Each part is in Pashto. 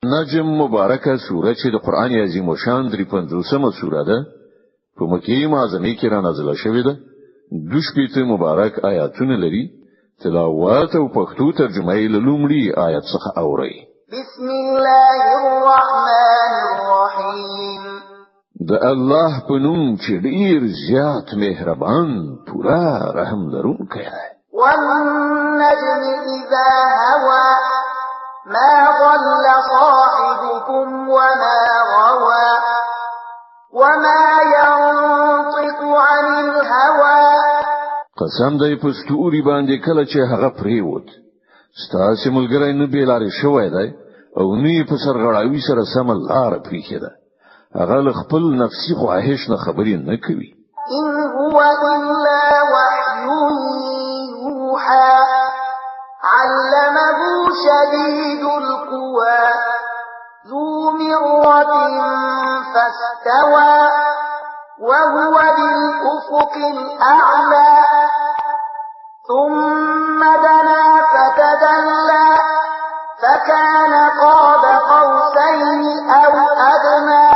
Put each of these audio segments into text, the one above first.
نجم مبارکه سوره چې د قران عظیم شان 53مه سوره ده په مکه معظمه کې را نازله شوې ده. د شپږ مبارک آیاتونه لري. تلاوت او پښتو ترجمه یې له لومړي آیت څخه اوري. بسم الله الرحمن الرحیم. د الله په نوم چې ډیر زیات مهربان پورا رحم لرونکی دی. والنجم اذا هوى ما ضل صاحبكم وما غوى وما ينطق عن الهوى. قسم دی په ستوري باندې کله چې هغه پریوت ستاسو ملګری نه بیلارې شوی دی او نه په سرغړاوي سره سم لار پریخي ده. هغه خپل نفسي خواهش نه خبرې نه کوي. ان هو الا وحي يوحى علمه شديد القوى ذو مرة فاستوى وهو بالأفق الأعلى ثم دنا فتدلى فكان قاب قوسين أو أدنى.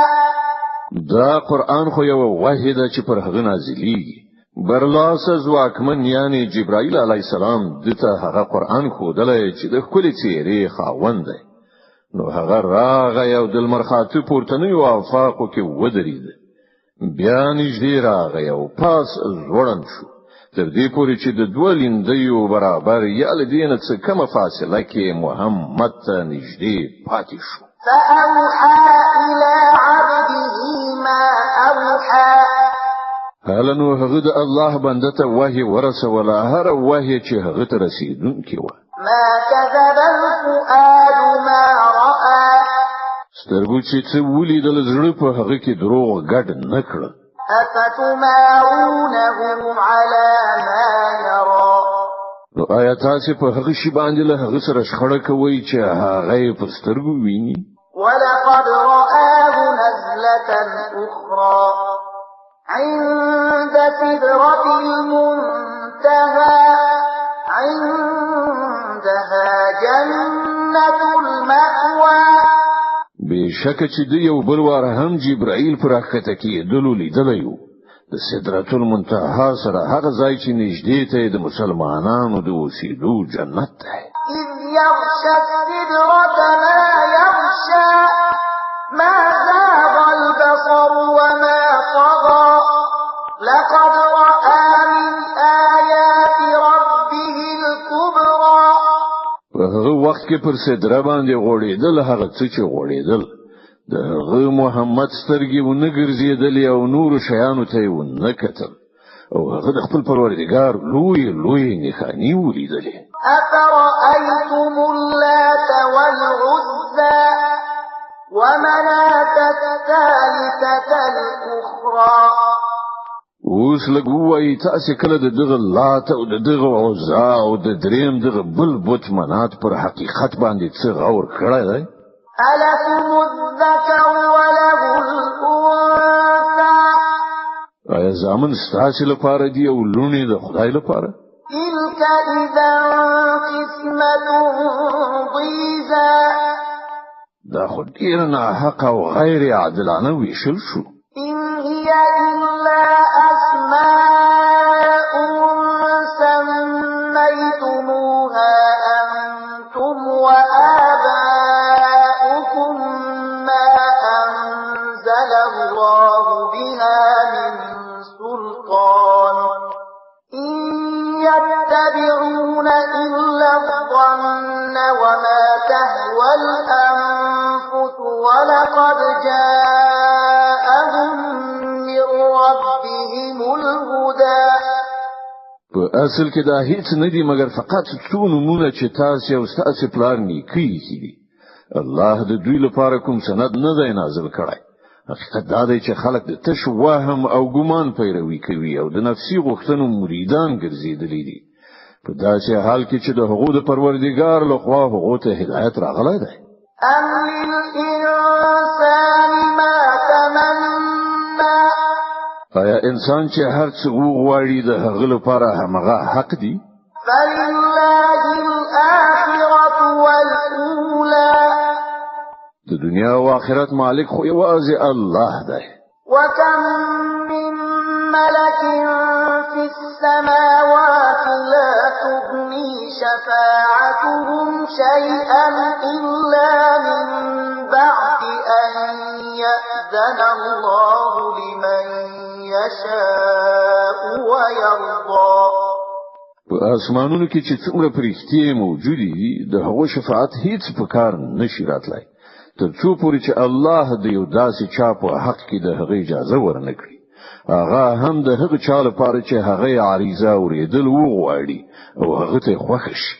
دا قرآن خو یو وحی ده چې پر هغه نازلېږي. برلاس ځواکمن یعنی جبرائیل علی السلام دته هغه قرآن خودلای چې د خپل چیرې خاوند دی. نو هغه راغی او د مرخاته پورتنی وافاقو کې ودرید. بیا نږدې راغی او پاس ځوړن شو تر دې پورې چې د دوه لیندیو برابر یا لدینه څخه کومه فاصله کې محمد ته نږدې پاتې شو. فأوحى إلى عبده ما أوحى. هلنو هغه د الله بنده ته وحی ورسوله هر وحی چې هغه ته رسیدونکي و. ما كذب الفؤاد ما رأى. سترګو چې څه ولیدل زړه په هغه کې دروغ ګډ نه کړ. افتمارونه على ما يرى. نو آیا تاسو په هغه شی باندې له هغه سره شخړه کوي چې هغه په سترګو ویني؟ ولقد رآه نزلة أخرى عند سدرة المنتهى عندها جنة المأوى. بشک چې د یو بل واره هم جبرائیل پر راکته کې دلو لیدلیو د سدرة المنتهى سره هغه ځای چې نږدې ته د مسلمانانو د اوسېدو جنت دی. إذ يغشى السدرة ما يغشى ما زاغ البصر وما طغى لقد رأى من آيات ربه الكبرى. په هغه وخت کې پر سدره باندې غوړېدل هغه څه چې غوړېدل د هغه محمد سترګې ونه ګرځېدلې او نور شیانو ته ونه کتل او هغه د خپل پروردګار لوی نښانې ولیدلې. أفرأيتم اللات والعزى ومناة الثالثة الأخرى. اوس لګوي تاسو کله د دغه لات او د دغه عزا او د دریم دغه بل بوت منات پر حقیقت باندې څه غور کړی دی؟ ألكم الذكر وله الأنثى. آیا زامن ستاسو لپاره دی او لونی د خدای لپاره؟ تلك إذا قسمة ضيزى. دا خو ډیر نه حق او غیر عادلانه ویشل شو. إن هي إلا أسماء سميتموها أنتم وآباؤكم ما أنزل الله بها من سلطان إن يتبعون إلا الظن وما تهوى الأنفس ولقد جاءهم من ربهم الهدى. په اصل کې دا هیڅ نه دی مګر فقط څو نمونه چې تاسو او تاسو پلان نیکی دي. الله د دوی لپاره کوم سند نه دی نازل کړی. حقیقت دا دی چې خلک د تش وهم او ګمان پیروي کوي او د نفسي غوښتنو مریدان ګرځېدلي دي. په داسې حال کې چې د هغو د پروردګار لخوا هغو ته هدایت راغلی دی. أم للإنسان ما تمنى. آیا انسان چې هر څه وغواړي د هغه لپاره همغه حق دی؟ فلله الآخرة والأولى. دنیا او آخرت مالک خو یوازې الله دی. وكم من ملك في السماوات لا تغني شفاعتهم شيئا إلا من بعد أن يأذن الله لمن يشاء ويرضى. په اسمانونو کې چې څومره فرښتې موجودې دي د هغو شفاعت هیڅ په کار نشي راتلای تر څو پورې چې الله د یو داسې چا په حق کې د هغې اجازه ورنکړي. هغه هم د هغه چا لپاره چې هغه عریضه اوریدل وغواړي او هغه ته خوښ شي.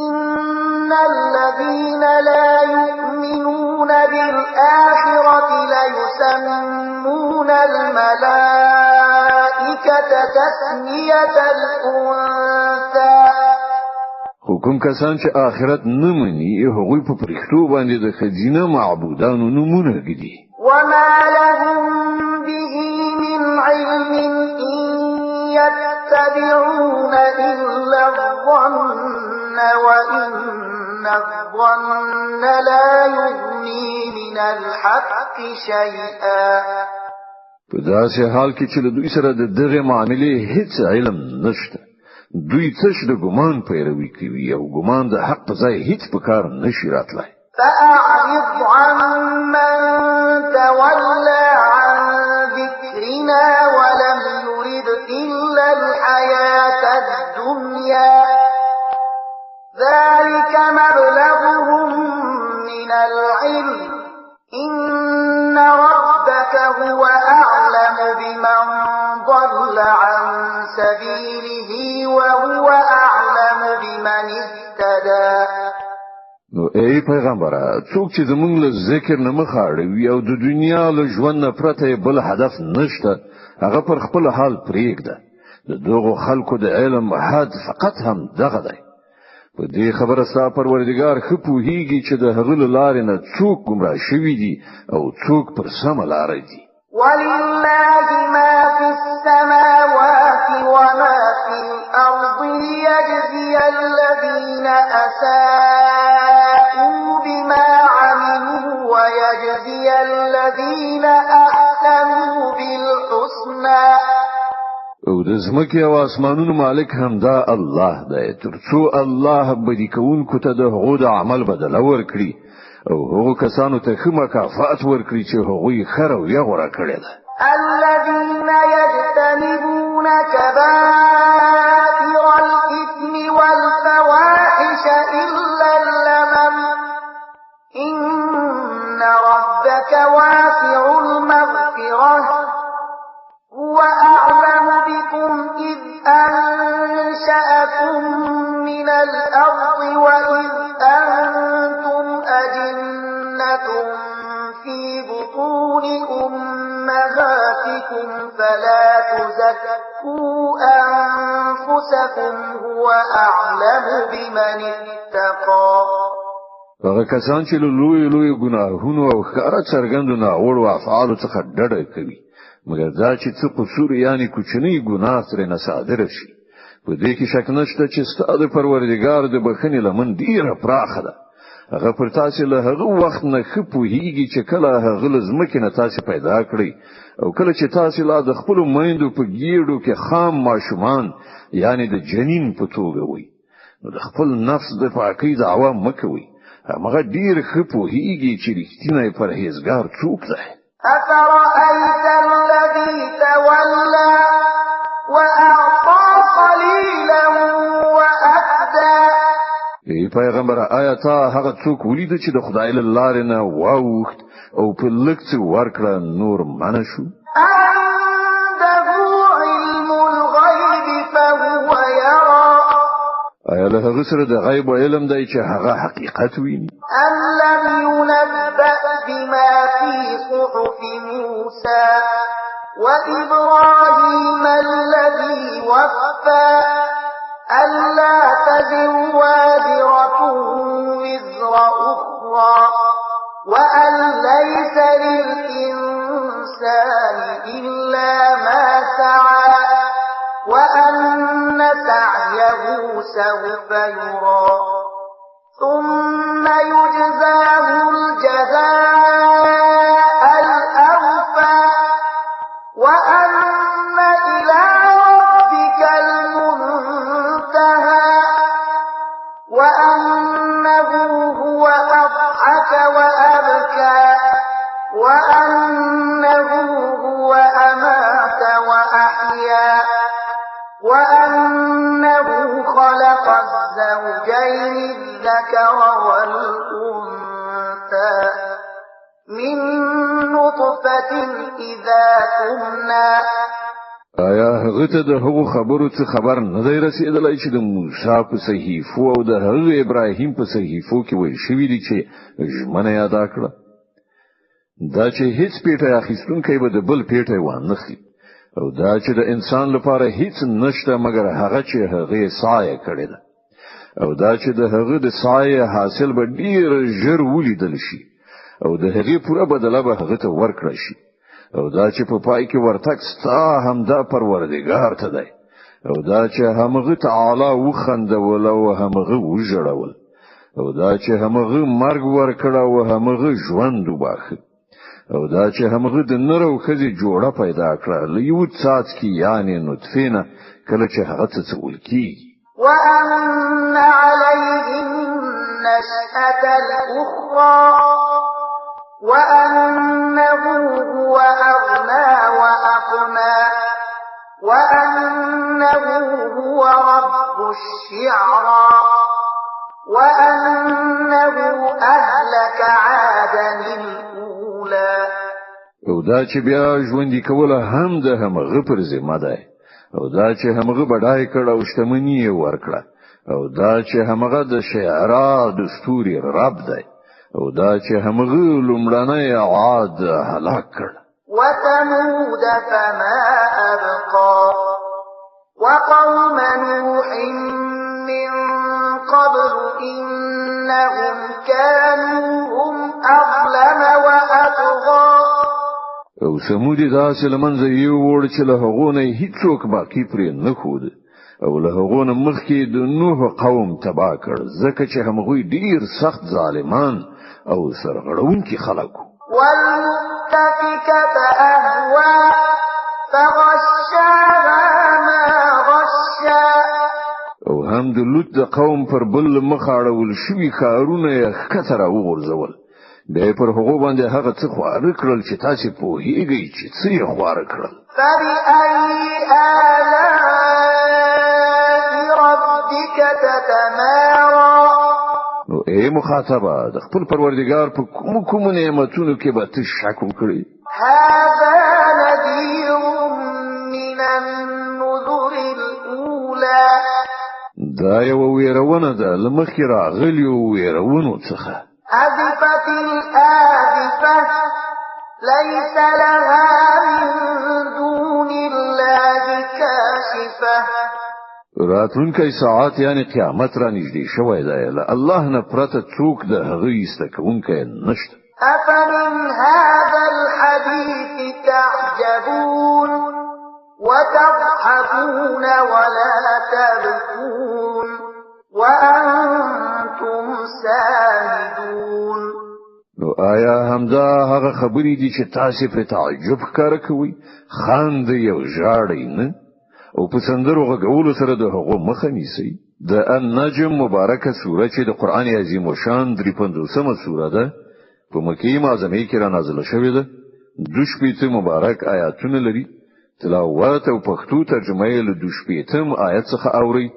إن الذين لا يؤمنون بالآخرة ليسمون الملائكة تسمية الأنثى. حکم کسان چې آخرت نه مني هغوی په پرښتو باندې د خزینه معبودانو نمونه ږدي. وما لهم به من علم إن يتبعون إلا الظن وإن الظن لا يغني من الحق شيئا. په داسې حال کې چې له دوی سره د دغه معاملې هیڅ علم نشته. دوی څه د ګمان پیروي کوي او ګمان د حق په ځای هیڅ په کار نشي راتلای. فأعرض عمن تولى عن ذكرنا ولم يرد إلا الحياة الدنيا ذلك مبلغهم من العلم إن ربك هو أعلم بمن ضل عن سبيله وهو أعلم بمن اهتدى. نو ای پیغمبره څوک چې زمونږ له ذکر نه مخ اړوي او د دنیا له ژوند نه پرته بل هدف نشته هغه پر خپل حال پرېږده. د دغو خلکو د علم حد فقط هم دغه دی. په دې خبره ستا پروردګار ښه پوهیږي چې د هغه له لارې نه څوک ګمراه شوي دي او څوک پر سمه لاره دي. ولله ما في السماوات وما في الأرض ليجزي الذين أساءوا بما عملوا ويجزي الذين أحسنوا بالحسنى. او د زمکه او اسمانونو مالک هم دا الله دی ترڅو الله بدی کوونکو ته د هغو د عمل بدل ورکړي او هغو کسانو ته ښه مکافات ورکړي چې هغوی خیر او غوړه کړی ده. الذين يجتنبون كبائر الإثم والفواحش إلا اللمم إن ربك واسع المغفرة هو أعلم بكم إذ أنشأكم من الأرض وإذ أنتم أجنة في بطون أمهاتكم فلا تزكوا أنفسكم هو أعلم بمن اتقى. هغه کسان چې لوی ګناهونو او ښکارا څرګندو ناوړو افعالو څخه ډډه کوي مګر دا چې څه قصور یعنی کوچنی ګناه ترې نه صادر شي په دې کې شک نشته چې ستاسو پروردګار د بخښنې لمن ډیره پراخه ده. هغه پر تاسو له هغه وخت نه ښه پوهیږي چې کله هغه لزمکه نه تاسو پیدا کړی او کله چې تاسو لا د خپل میندو په ګیړو کې خام ماشومان یعنی د جنین په توګه وي نو د خپل نفس د پاکۍ دعوا مکوي. هغه ډیر ښه پوهیږي چې رښتینی پرهیزګار څوک دی. أفرأيت الذي تولى وأعطى قليلا وأكدى. ای پیغمبر آیا تا هغه څوک ولید چې د خدای له لارې نه واوښت او په لږ څه ورکړه نور منع شو؟ عنده علم الغيب فهو يرى. آیا له هغه سره د غیب علم دی چې هغه حقیقت ویني؟ أم لم ينبأ بما في صحف موسى وإبراهيم الذي وفى ألا تزر وازرة وزر أخرى وأن ليس للإنسان إلا ما سعى وأن سعيه سوف يرى ثم يجزاه الجزاء وأنه هو أمات وأحيا وأنه خلق الزوجين الذكر والأنثى من نطفة إذا تمنى. آیا هغه ته د هغو خبرو څخه خبر نه دی رسیدلی چې د موسی په صحیفو او د هغه ابراهیم په صحیفو کې ویل شوی دی چې ژمنه یاد کړه دا چې هیڅ پیټه اخیستونکی به د بل پیټه وانخلي او دا چې د انسان لپاره هیڅ نشته مګر هغه چې هغه سایه کړی ده او دا چې د هغه د سایه حاصل به ډیر ژر ولیدل شي او د هغه پوره بدله به هغه ته ورکړي شي او دا چې په پای کې ورتک ستا هم دا پروردګار ته دی او دا چې همغه تعالی وخندول او همغه وژړول او دا چې همغه مرګ ورکړه او همغه ژوند وباخه او دا چې همغه د نر او ښځې جوړه پیدا کړه لیو څاڅ کې یعنی نطفه نه کله چې هغه څه ولکیږي. وأن عليه النشأة الأخرى وأنه هو أغنى وأقنى وأنه هو رب الشعرى وأنه أهلك عادا الأولى. او دا چې بیا ژوندې کوله هم د همغه پر ذمہ ده او دا چې همغه بډای کړه او شتمنی ورکړه او دا چې همغه د شعرا دستوري رب ده او دا چې همغه لومړنی عاد هلاک کړ. وثمود فما أبقى وقوم نوح من قبل إنهم كانوا هم أظلم وأطغى. او سمودي داسې لمنځه یو وړ چې له هغه نه هیڅوک باقی پرې نه خود او له هغه نه مخکې د نوح قوم تبا کړ ځکه چې هغه ډیر سخت ظالمان او سرغړونکي خلک. والمؤتفكة أهوى فغشاها ما غشا. او هم د لوط د قوم پر بل مخاړول شوی کارونه یې ښکته راوغورځول به پر هغه باندې هغه څه خواره کړل چې تاسو په هیږي چې څه یې خواره کړل. فبأي آلاء ربك تتمارى. نو اے مخاطبه د خپل پروردگار په کوم نعمتونو کې به ته شک وکړي. هذا نذير من النذر الأولى. دا یو ویرونه ده لمخې راغلی ویرونو څخه. أزفت الآزفة ليس لها من دون الله كاشفة. راتلونکی ساعت یعنی قیامت را نږدې شوی دی له الله نه پرته څوک د هغه ایستکونکی نشته. أفمن هذا الحديث تعجبون وتضحكون ولا تبكون وأنتم سامدون. نو آیا همدا هغه خبرې دي چې تاسو په تعجب ښکار کوي خاند یو ژاړي نه او په سندرو غږولو سره د هغو مخه نیسي. د النجم مبارکه سوره چې د قران عظیم شان 53مه سوره ده په مکه معظمه کې را نازله شوې ده. د شپږ مبارک آیاتونه لري. تلاوت او پښتو ترجمه یې له 2 آیت څخه اوري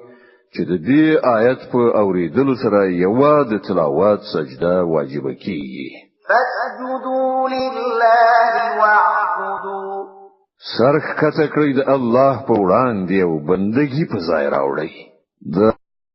چې د دې آیت په اوریدلو سره یو د تلاوت سجده واجب کیږي. فاسجدوا لله واعبدوا. سرخ کته کړی د الله په وړاندې او بندگی په ځای راوړی. د